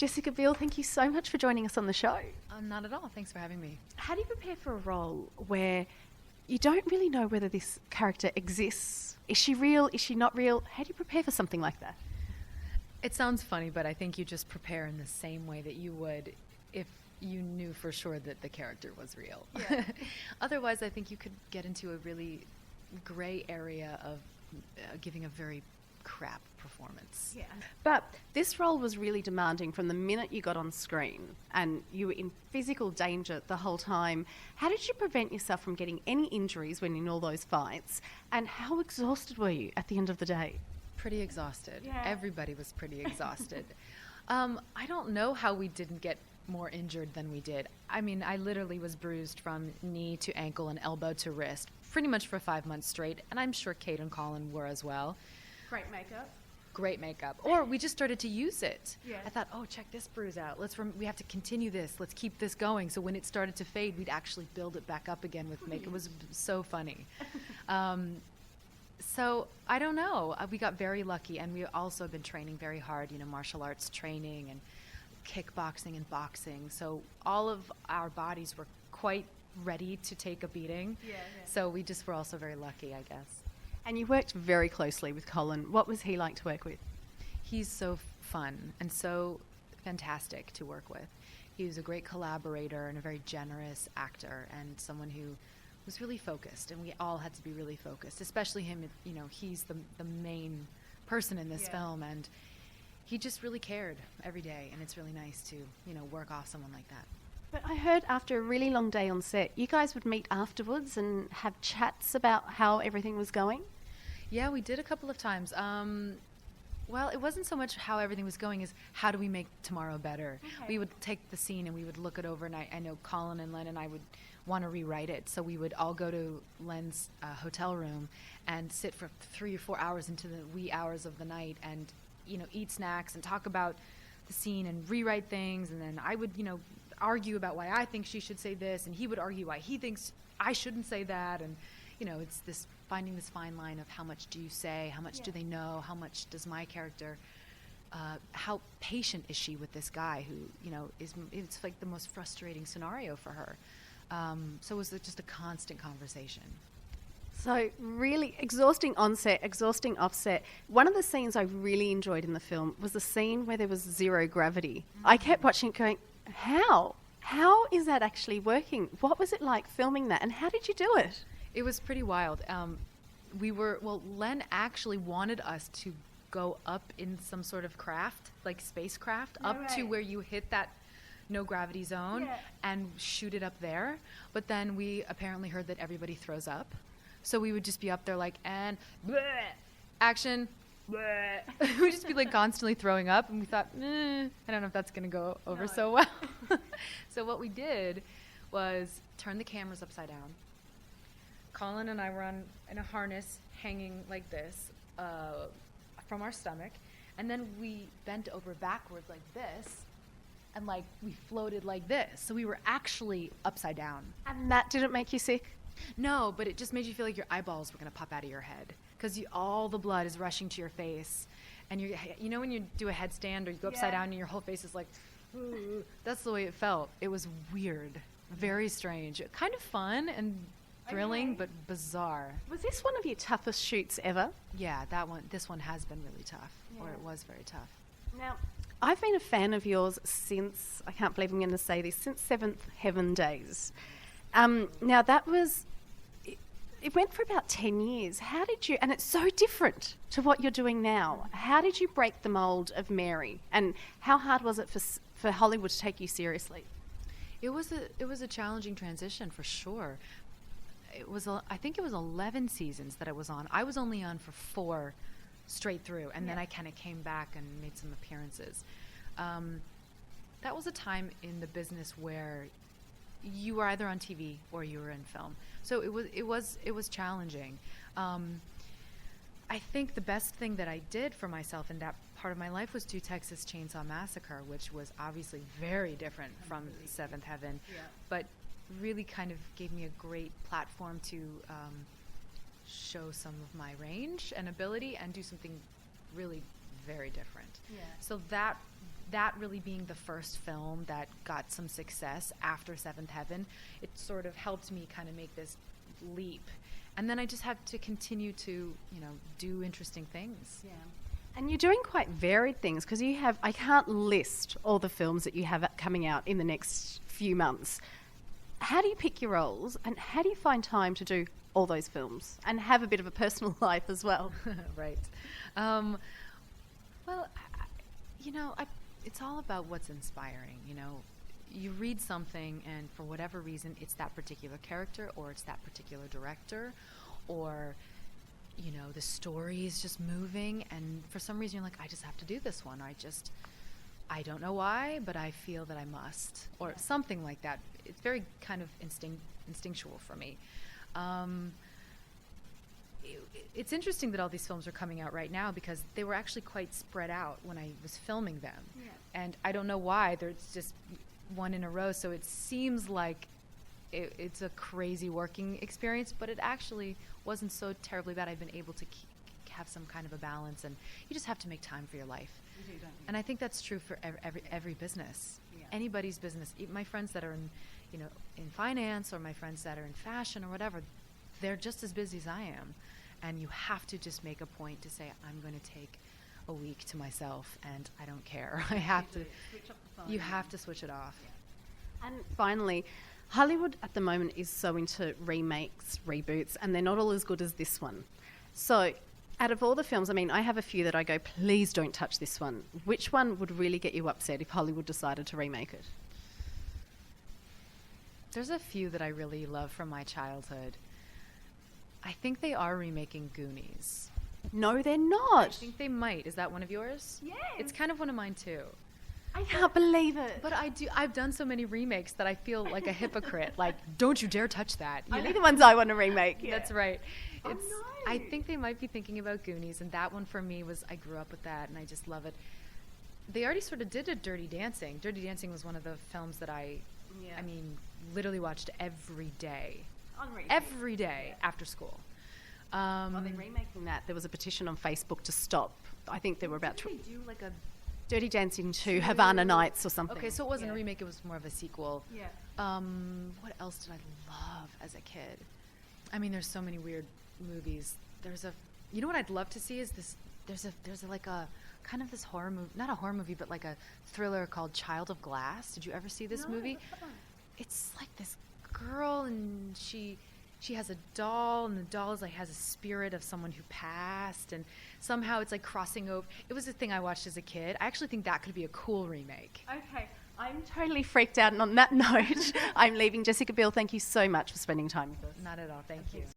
Jessica Biel, thank you so much for joining us on the show. Not at all. Thanks for having me. How do you prepare for a role where you don't really know whether this character exists? Is she real? Is she not real? How do you prepare for something like that? It sounds funny, but I think you just prepare in the same way that you would if you knew for sure that the character was real. Yeah. Otherwise, I think you could get into a really gray area of giving a very crap performance. Yeah. But this role was really demanding from the minute you got on screen, and you were in physical danger the whole time. How did you prevent yourself from getting any injuries when in all those fights? And how exhausted were you at the end of the day? Pretty exhausted. Yeah. Everybody was pretty exhausted. I don't know how we didn't get more injured than we did. I mean, I literally was bruised from knee to ankle and elbow to wrist pretty much for 5 months straight, and I'm sure Kate and Colin were as well. Great makeup. Great makeup. Or we just started to use it. Yeah. I thought, oh, check this bruise out. We have to continue this. Let's keep this going. So when it started to fade, we'd actually build it back up again with makeup. It was so funny. So I don't know. We got very lucky, and we also have been training very hard, martial arts training and kickboxing and boxing. So all of our bodies were quite ready to take a beating. Yeah. So we just were also very lucky, I guess. And you worked very closely with Colin. What was he like to work with? He's so fun and so fantastic to work with. He was a great collaborator and a very generous actor, and someone who was really focused, and we all had to be really focused, especially him. He's the main person in this film, and he just really cared every day, and it's really nice to work off someone like that. But I heard after a really long day on set, you guys would meet afterwards and have chats about how everything was going? Yeah, we did a couple of times. Well, it wasn't so much how everything was going as how do we make tomorrow better. Okay. We would take the scene and we would look it over, and I know Colin and Len and I would want to rewrite it, so we would all go to Len's hotel room and sit for 3 or 4 hours into the wee hours of the night and eat snacks and talk about the scene and rewrite things, and then I would argue about why I think she should say this, and he would argue why he thinks I shouldn't say that, and it's this finding this fine line of how much do you say, how much do they know, how much does my character, how patient is she with this guy who it's like the most frustrating scenario for her. So it was just a constant conversation. So really exhausting on set, exhausting off set. One of the scenes I really enjoyed in the film was the scene where there was zero gravity. I kept watching it going, how? How is that actually working? What was it like filming that, and how did you do it? It was pretty wild. Len actually wanted us to go up in some sort of craft, like spacecraft, to where you hit that no gravity zone and shoot it up there. But then we apparently heard that everybody throws up. So we would just be up there like, and bleh, action, bleh. We'd just be like constantly throwing up, and we thought, I don't know if that's going to go over so well. So what we did was turn the cameras upside down. Colin and I were in a harness hanging like this from our stomach, and then we bent over backwards like this, and like we floated like this. So we were actually upside down. And that didn't make you sick? No, but it just made you feel like your eyeballs were going to pop out of your head because all the blood is rushing to your face. And when you do a headstand or you go upside down and your whole face is like, ooh, that's the way it felt. It was weird, very strange, kind of fun and thrilling, but bizarre. Was this one of your toughest shoots ever? Yeah, this one has been really tough, or it was very tough. Now, I've been a fan of yours since, I can't believe I'm going to say this, since Seventh Heaven days. Now that was, it went for about 10 years. How did you, and it's so different to what you're doing now, how did you break the mold of Mary? And how hard was it for Hollywood to take you seriously? It was a challenging transition for sure. I think it was 11 seasons that I was on. I was only on for 4 straight through, and then I kind of came back and made some appearances. That was a time in the business where you were either on TV or you were in film, so it was challenging. I think the best thing that I did for myself in that part of my life was do Texas Chainsaw Massacre, which was obviously very different from Seventh Heaven, but really kind of gave me a great platform to show some of my range and ability and do something really very different. So that that really being the first film that got some success after Seventh Heaven, it sort of helped me kind of make this leap. And then I just had to continue to, you know, do interesting things. Yeah. And you're doing quite varied things because you have, I can't list all the films that you have coming out in the next few months. How do you pick your roles and how do you find time to do all those films and have a bit of a personal life as well? Right. Well, you know, it's all about what's inspiring, you know. You read something and for whatever reason it's that particular character or it's that particular director or, you know, the story is just moving and for some reason you're like, I just have to do this one. I don't know why, but I feel that I must or something like that. It's very kind of instinctual for me. It's interesting that all these films are coming out right now because they were actually quite spread out when I was filming them. Yeah. And I don't know why. There's just one in a row, so it seems like it's a crazy working experience, but it actually wasn't so terribly bad. I've been able to have some kind of a balance, and you just have to make time for your life. You do, don't you? And I think that's true for every business, anybody's business. Even my friends that are in, you know, in finance or my friends that are in fashion or whatever, they're just as busy as I am. And you have to just make a point to say, I'm going to take a week to myself and I don't care. I have to, switch off the phone. You have to switch it off. Yeah. And finally, Hollywood at the moment is so into remakes, reboots, and they're not all as good as this one. So out of all the films, I mean, I have a few that I go, please don't touch this one. Which one would really get you upset if Hollywood decided to remake it? There's a few that I really love from my childhood. I think they are remaking Goonies. No, they're not. I think they might. Is that one of yours? Yes. It's kind of one of mine too. I can't believe it. But I've done so many remakes that I feel like a hypocrite. Like, don't you dare touch that. Only the ones I want to remake. Yeah. That's right. Oh, It's. no. I think they might be thinking about Goonies, and that one for me was, I grew up with that, and I just love it. They already sort of did a Dirty Dancing. Dirty Dancing was one of the films that I mean, literally watched every day. Every day after school. Well, they're remaking that. There was a petition on Facebook to stop. I think there were about... Did they do like a... Dirty Dancing 2, Havana Nights or something. Okay, so it wasn't a remake, it was more of a sequel. Yeah. What else did I love as a kid? I mean, there's so many weird movies. You know what I'd love to see is this, there's like a, kind of this horror movie, not a horror movie, but like a thriller called Child of Glass. Did you ever see this movie? It's like this girl and she has a doll, and the doll is like has a spirit of someone who passed, and somehow it's like crossing over. It was a thing I watched as a kid. I actually think that could be a cool remake. Okay, I'm totally freaked out, and on that note, I'm leaving. Jessica Biel, thank you so much for spending time with us. Not at all, thank you.